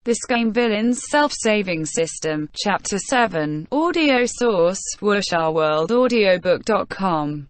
The Scum Villain's Self-Saving System. Chapter 7. Audio source, wuxia-world-audiobook.com.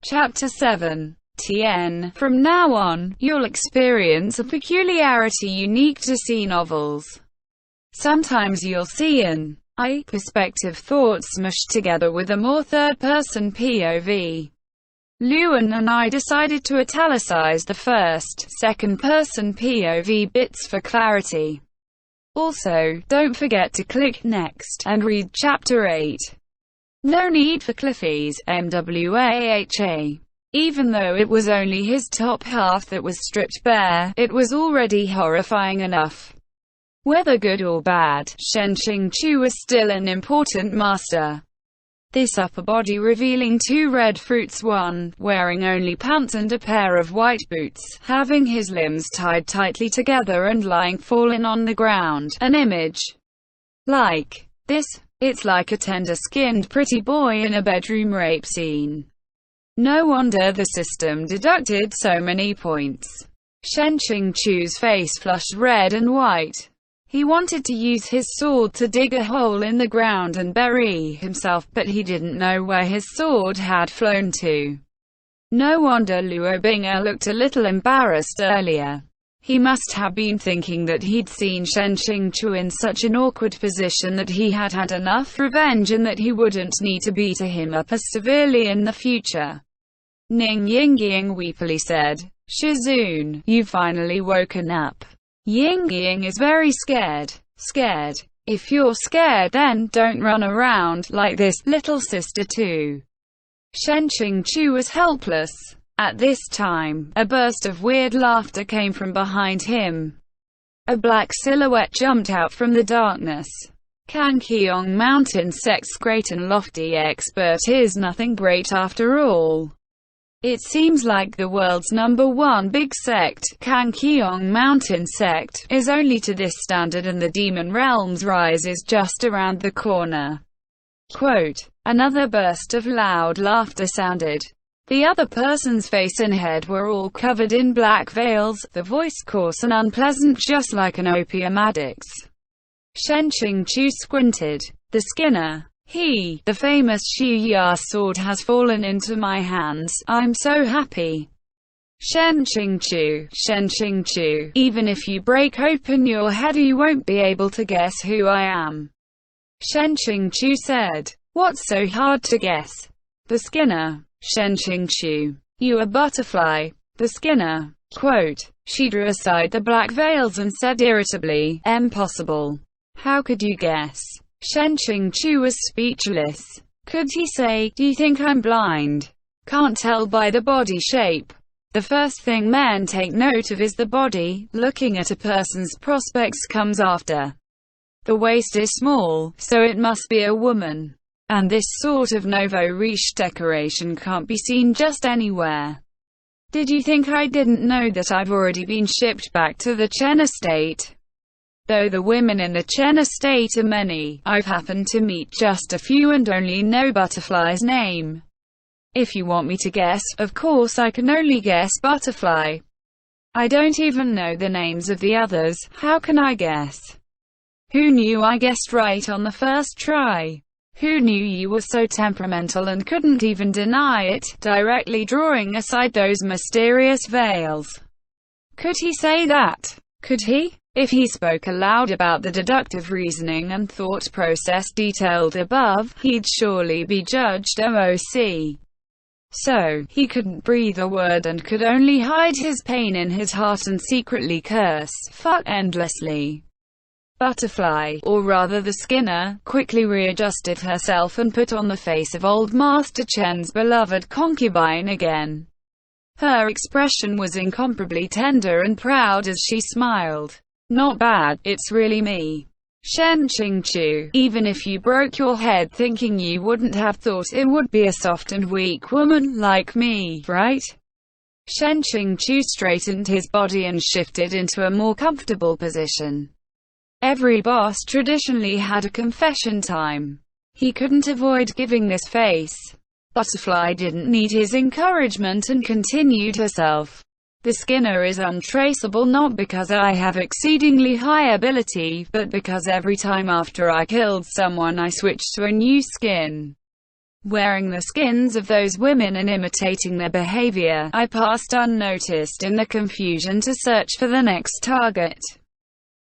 Chapter 7. TN. From now on, you'll experience a peculiarity unique to C novels. Sometimes you'll see an I perspective thought smushed together with a more third-person POV. Luan and I decided to italicize the first, second-person POV bits for clarity. Also, don't forget to click Next and read Chapter 8. No need for Cliffy's MWAHA. Even though it was only his top half that was stripped bare, it was already horrifying enough. Whether good or bad, Xiāng was still an important master. This upper body revealing two red fruits, one wearing only pants and a pair of white boots, having his limbs tied tightly together and lying fallen on the ground, an image like this. It's like a tender-skinned pretty boy in a bedroom rape scene. No wonder the system deducted so many points. Xiāng's face flushed red and white. He wanted to use his sword to dig a hole in the ground and bury himself, but he didn't know where his sword had flown to. No wonder Luo Bing'er looked a little embarrassed earlier. He must have been thinking that he'd seen Xiāng in such an awkward position that he had had enough revenge and that he wouldn't need to beat him up as severely in the future. Ning Yingying weepily said, "Shizun, you've finally woken up." Yingying is very scared. Scared? If you're scared, then don't run around like this, little sister too. Xiāng was helpless. At this time, a burst of weird laughter came from behind him. A black silhouette jumped out from the darkness. Kangqiong Mountain sect's great and lofty expert is nothing great after all. It seems like the world's #1 big sect, Kangqiong Mountain sect, is only to this standard and the demon realm's rise is just around the corner. Quote. Another burst of loud laughter sounded. The other person's face and head were all covered in black veils, the voice coarse and unpleasant just like an opium addict's. Xiāng squinted. The Skinner. The famous Xu Ya sword has fallen into my hands. I'm so happy. Xiāng Tóngxiù, even if you break open your head you won't be able to guess who I am. Xiāng said. What's so hard to guess? The Skinner. Xiāng, you a butterfly. The Skinner. Quote. She drew aside the black veils and said irritably, impossible. How could you guess? Xiāng was speechless. Could he say, do you think I'm blind? Can't tell by the body shape. The first thing men take note of is the body, looking at a person's prospects comes after. The waist is small, so it must be a woman. And this sort of nouveau riche decoration can't be seen just anywhere. Did you think I didn't know that I've already been shipped back to the Chen estate? Though the women in the Chen estate are many, I've happened to meet just a few and only know Butterfly's name. If you want me to guess, of course I can only guess Butterfly. I don't even know the names of the others, how can I guess? Who knew I guessed right on the first try? Who knew you were so temperamental and couldn't even deny it, directly drawing aside those mysterious veils? Could he say that? Could he? If he spoke aloud about the deductive reasoning and thought process detailed above, he'd surely be judged OOC. So, he couldn't breathe a word and could only hide his pain in his heart and secretly curse, fuck endlessly. Butterfly, or rather the Skinner, quickly readjusted herself and put on the face of old Master Chen's beloved concubine again. Her expression was incomparably tender and proud as she smiled. Not bad, it's really me. Xiāng, even if you broke your head thinking you wouldn't have thought it would be a soft and weak woman like me, right? Xiāng straightened his body and shifted into a more comfortable position. Every boss traditionally had a confession time. He couldn't avoid giving this face. Butterfly didn't need his encouragement and continued herself. The skinner is untraceable not because I have exceedingly high ability, but because every time after I killed someone I switched to a new skin. Wearing the skins of those women and imitating their behavior, I passed unnoticed in the confusion to search for the next target.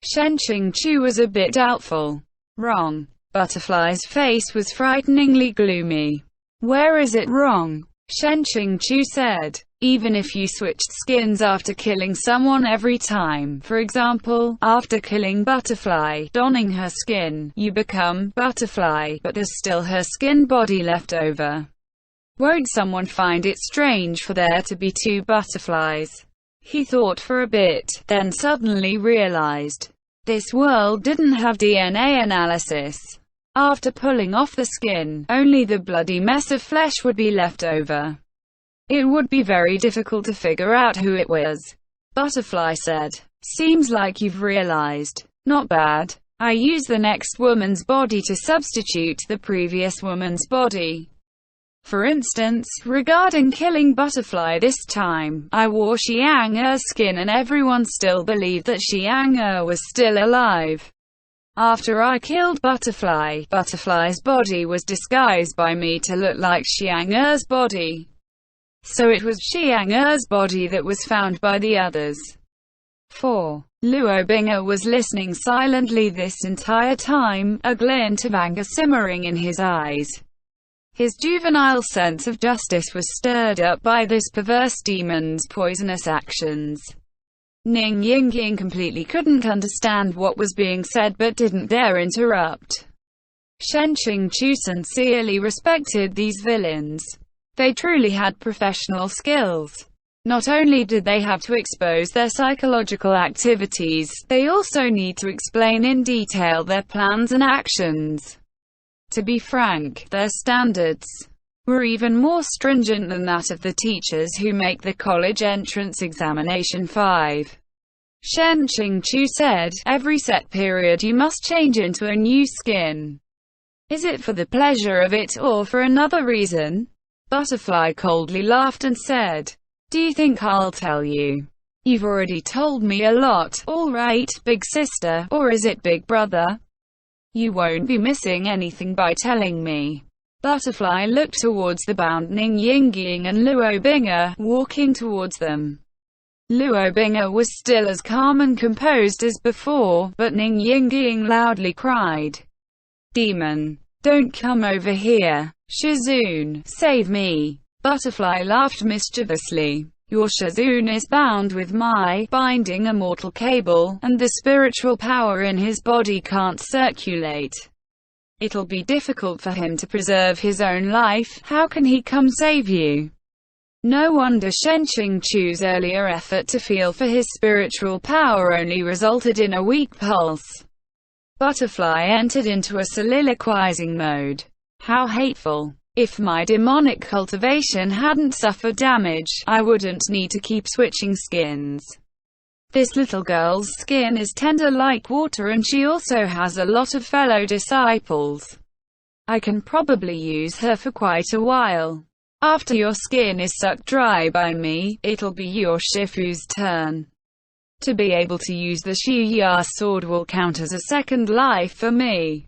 Xiāng was a bit doubtful. Wrong. Butterfly's face was frighteningly gloomy. Where is it wrong? Xiāng said. Even if you switched skins after killing someone every time, for example, after killing Butterfly, donning her skin, you become Butterfly, but there's still her skin body left over. Won't someone find it strange for there to be two butterflies? He thought for a bit, then suddenly realized. This world didn't have DNA analysis. After pulling off the skin, only the bloody mess of flesh would be left over. It would be very difficult to figure out who it was. Butterfly said. Seems like you've realized. Not bad. I use the next woman's body to substitute the previous woman's body. For instance, regarding killing Butterfly this time, I wore Xiāng's skin and everyone still believed that Xiāng was still alive. After I killed Butterfly, Butterfly's body was disguised by me to look like Xiāng's body. So it was Xiāng's body that was found by the others. 4. Luo Bing'er was listening silently this entire time, a glint of anger simmering in his eyes. His juvenile sense of justice was stirred up by this perverse demon's poisonous actions. Ning Yingying completely couldn't understand what was being said but didn't dare interrupt. Xiāng sincerely respected these villains. They truly had professional skills. Not only did they have to expose their psychological activities, they also need to explain in detail their plans and actions. To be frank, their standards were even more stringent than that of the teachers who make the college entrance examination 5. Xiāng said, every set period you must change into a new skin. Is it for the pleasure of it or for another reason? Butterfly coldly laughed and said, do you think I'll tell you? You've already told me a lot, alright, big sister, or is it big brother? You won't be missing anything by telling me. Butterfly looked towards the bound Ning Yingying and Luo Bing'er, walking towards them. Luo Bing'er was still as calm and composed as before, but Ning Yingying loudly cried, Demon! Don't come over here! Shizun, save me! Butterfly laughed mischievously. Your Shizun is bound with my binding immortal cable, and the spiritual power in his body can't circulate. It'll be difficult for him to preserve his own life. How can he come save you? No wonder Xiāng's earlier effort to feel for his spiritual power only resulted in a weak pulse. Butterfly entered into a soliloquizing mode. How hateful. If my demonic cultivation hadn't suffered damage, I wouldn't need to keep switching skins. This little girl's skin is tender like water and she also has a lot of fellow disciples. I can probably use her for quite a while. After your skin is sucked dry by me, it'll be your Shifu's turn. To be able to use the Xia sword will count as a second life for me.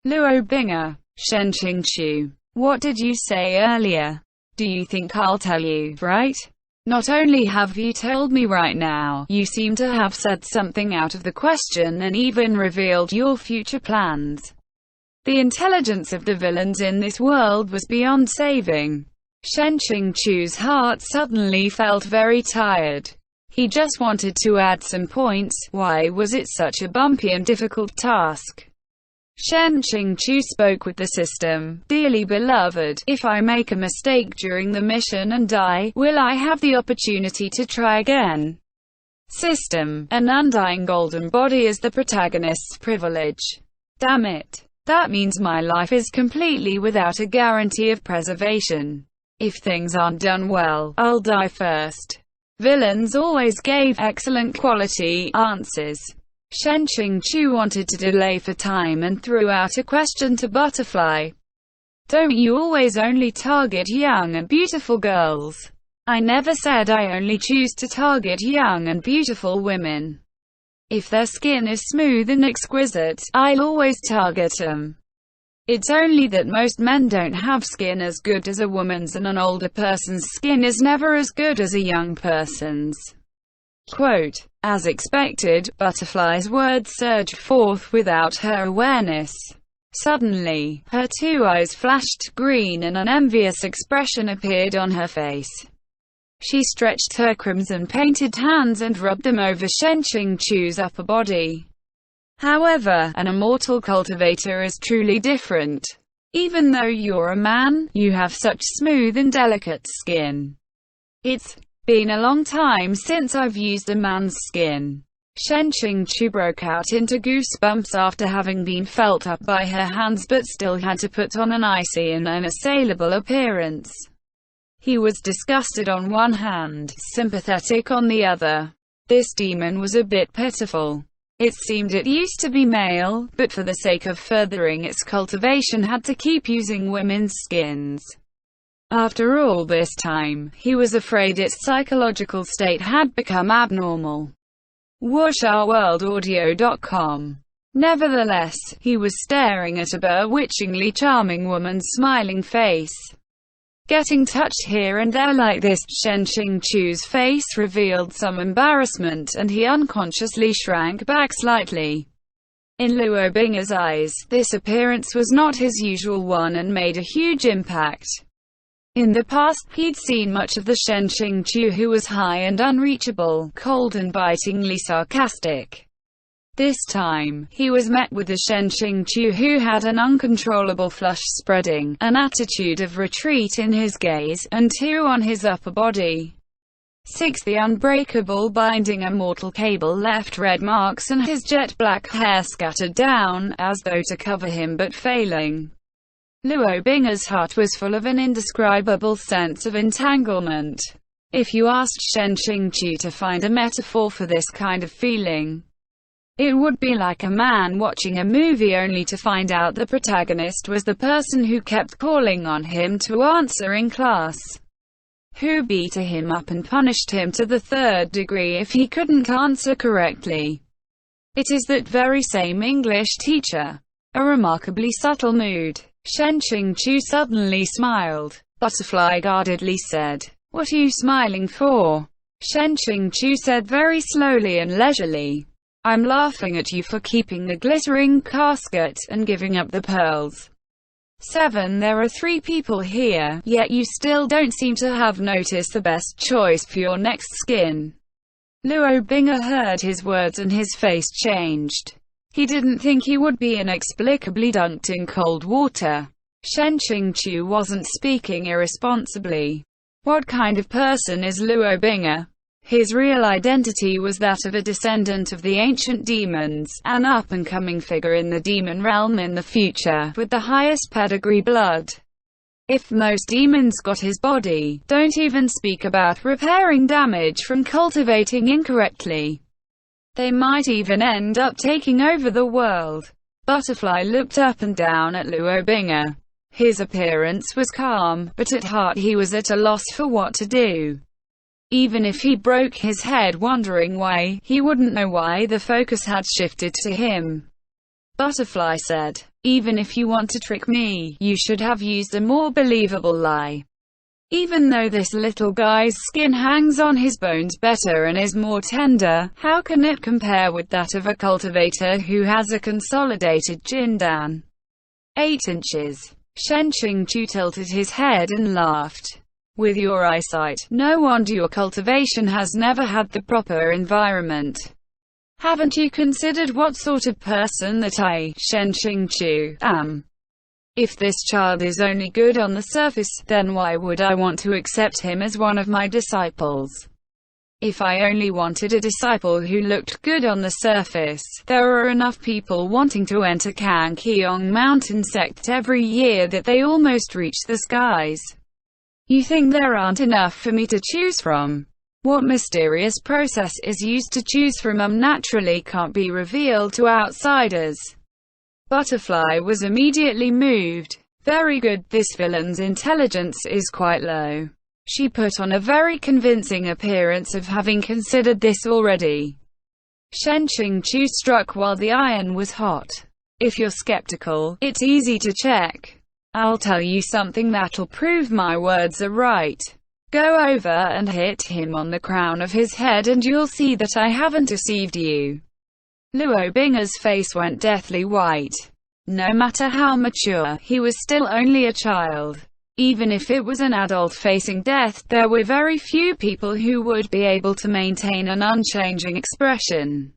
Luo Bing'er. Xiāng. What did you say earlier? Do you think I'll tell you, right? Not only have you told me right now, you seem to have said something out of the question and even revealed your future plans. The intelligence of the villains in this world was beyond saving. Xiāng's heart suddenly felt very tired. He just wanted to add some points. Why was it such a bumpy and difficult task? Xiāng spoke with the system. Dearly beloved, if I make a mistake during the mission and die, will I have the opportunity to try again? System, an undying golden body is the protagonist's privilege. Damn it. That means my life is completely without a guarantee of preservation. If things aren't done well, I'll die first. Villains always gave excellent quality answers. Xiāng wanted to delay for time and threw out a question to Butterfly. Don't you always only target young and beautiful girls? I never said I only choose to target young and beautiful women. If their skin is smooth and exquisite, I'll always target them. It's only that most men don't have skin as good as a woman's, and an older person's skin is never as good as a young person's. Quote, as expected, Butterfly's words surged forth without her awareness. Suddenly, her two eyes flashed green and an envious expression appeared on her face. She stretched her crimson-painted hands and rubbed them over Xiāng Tóngxiù's upper body. However, an immortal cultivator is truly different. Even though you're a man, you have such smooth and delicate skin. It's been a long time since I've used a man's skin. Xiāng Tóngxiù broke out into goosebumps after having been felt up by her hands but still had to put on an icy and unassailable appearance. He was disgusted on one hand, sympathetic on the other. This demon was a bit pitiful. It seemed it used to be male, but for the sake of furthering its cultivation had to keep using women's skins. After all this time, he was afraid its psychological state had become abnormal. WuxaWorldAudio.com. Nevertheless, he was staring at a bewitchingly charming woman's smiling face. Getting touched here and there like this, Xiāng Tóngxiù's face revealed some embarrassment, and he unconsciously shrank back slightly. In Luo Binger's eyes, this appearance was not his usual one and made a huge impact. In the past, he'd seen much of the Xiāng Tóngxiù who was high and unreachable, cold and bitingly sarcastic. This time, he was met with a Xiāng Tóngxiù who had an uncontrollable flush spreading, an attitude of retreat in his gaze, and two on his upper body. 6. The unbreakable binding immortal cable left red marks and his jet-black hair scattered down, as though to cover him but failing. Luo Binger's heart was full of an indescribable sense of entanglement. If you asked Xiāng Tóngxiù to find a metaphor for this kind of feeling, it would be like a man watching a movie only to find out the protagonist was the person who kept calling on him to answer in class, who beat him up and punished him to the third degree if he couldn't answer correctly. It is that very same English teacher. A remarkably subtle mood. Xiāng Tóngxiù suddenly smiled. Butterfly guardedly said, "What are you smiling for?" Xiāng Tóngxiù said very slowly and leisurely, "I'm laughing at you for keeping the glittering casket and giving up the pearls." 7. There are 3 people here, yet you still don't seem to have noticed the best choice for your next skin. Luo Binger heard his words and his face changed. He didn't think he would be inexplicably dunked in cold water. Xiāng Tóngxiù wasn't speaking irresponsibly. What kind of person is Luo Binger? His real identity was that of a descendant of the ancient demons, an up-and-coming figure in the demon realm in the future, with the highest pedigree blood. If most demons got his body, don't even speak about repairing damage from cultivating incorrectly. They might even end up taking over the world. Butterfly looked up and down at Luo Binger. His appearance was calm, but at heart he was at a loss for what to do. Even if he broke his head wondering why, he wouldn't know why the focus had shifted to him. Butterfly said, "Even if you want to trick me, you should have used a more believable lie. Even though this little guy's skin hangs on his bones better and is more tender, how can it compare with that of a cultivator who has a consolidated jindan? 8 inches. Xiāng Tóngxiù tilted his head and laughed. With your eyesight, no wonder your cultivation has never had the proper environment. Haven't you considered what sort of person that I, Xiāng Tóngxiù, am? If this child is only good on the surface, then why would I want to accept him as one of my disciples? If I only wanted a disciple who looked good on the surface, there are enough people wanting to enter Kangqiong mountain sect every year that they almost reach the skies. You think there aren't enough for me to choose from? What mysterious process is used to choose from naturally can't be revealed to outsiders." Butterfly was immediately moved. Very good, this villain's intelligence is quite low. She put on a very convincing appearance of having considered this already. Xiāng struck while the iron was hot. If you're skeptical, it's easy to check. I'll tell you something that'll prove my words are right. Go over and hit him on the crown of his head and you'll see that I haven't deceived you. Luo Binger's face went deathly white. No matter how mature, he was still only a child. Even if it was an adult facing death, there were very few people who would be able to maintain an unchanging expression.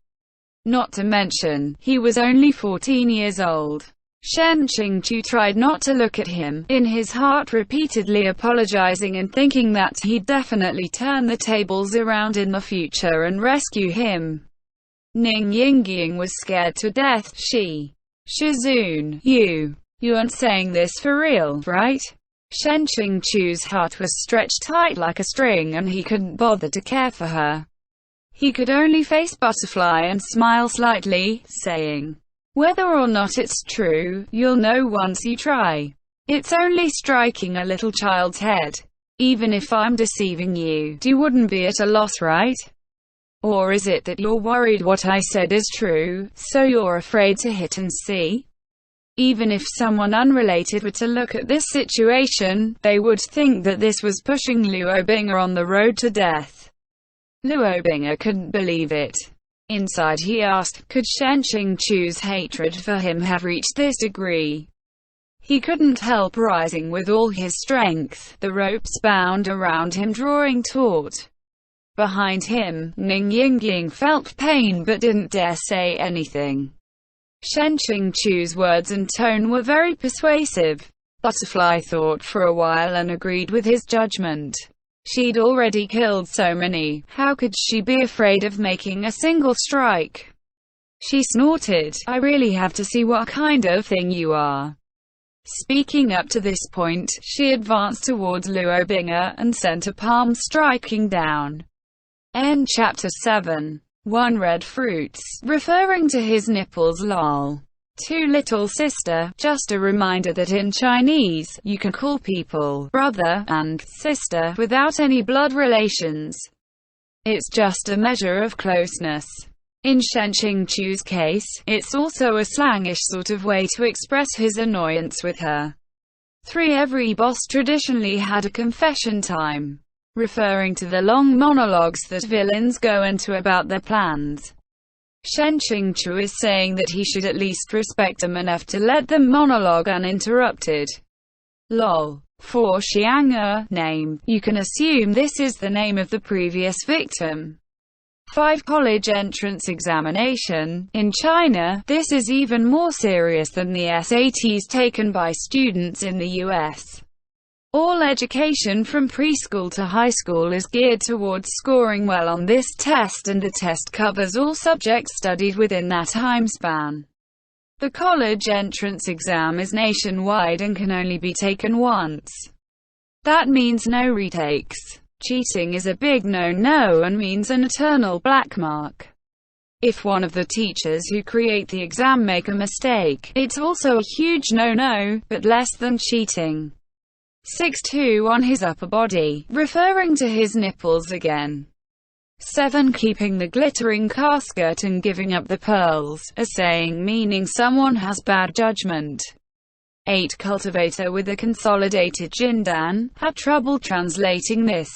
Not to mention, he was only 14 years old. Xiāng tried not to look at him, in his heart repeatedly apologizing and thinking that he'd definitely turn the tables around in the future and rescue him. Ning Yingying was scared to death. Shizun, you aren't saying this for real, right? Xiāng's heart was stretched tight like a string and he couldn't bother to care for her. He could only face Butterfly and smile slightly, saying, "Whether or not it's true, you'll know once you try. It's only striking a little child's head. Even if I'm deceiving you, you wouldn't be at a loss, right? Or is it that you're worried what I said is true, so you're afraid to hit and see?" Even if someone unrelated were to look at this situation, they would think that this was pushing Luo Binger on the road to death. Luo Binger couldn't believe it. Inside he asked, could Xiāng's hatred for him have reached this degree? He couldn't help rising with all his strength, the ropes bound around him drawing taut. Behind him, Ning Yingying felt pain but didn't dare say anything. Xiāng's words and tone were very persuasive. Butterfly thought for a while and agreed with his judgment. She'd already killed so many, how could she be afraid of making a single strike? She snorted, "I really have to see what kind of thing you are." Speaking up to this point, she advanced towards Luo Binger and sent a palm striking down. End chapter 7. 1 Red fruits, referring to his nipples. Lol. 2 Little sister, just a reminder that in Chinese, you can call people brother and sister without any blood relations. It's just a measure of closeness. In Xiāng's case, it's also a slangish sort of way to express his annoyance with her. 3 Every boss traditionally had a confession time, referring to the long monologues that villains go into about their plans. Xiāng is saying that he should at least respect them enough to let them monologue uninterrupted. Lol. 4 Xiāng name, you can assume this is the name of the previous victim. 5 College entrance examination. In China, this is even more serious than the SATs taken by students in the US. All education from preschool to high school is geared towards scoring well on this test, and the test covers all subjects studied within that time span. The college entrance exam is nationwide and can only be taken once. That means no retakes. Cheating is a big no-no and means an eternal black mark. If one of the teachers who create the exam make a mistake, it's also a huge no-no, but less than cheating. 6 2 On his upper body, referring to his nipples again. 7 Keeping the glittering casket and giving up the pearls, a saying meaning someone has bad judgment. 8 Cultivator with a consolidated jindan, had trouble translating this.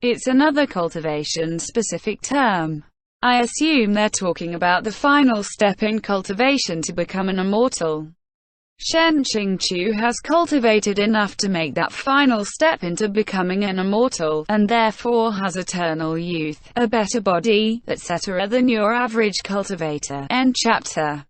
It's another cultivation-specific term. I assume they're talking about the final step in cultivation to become an immortal. Xiāng has cultivated enough to make that final step into becoming an immortal, and therefore has eternal youth, a better body, etc. than your average cultivator. End chapter.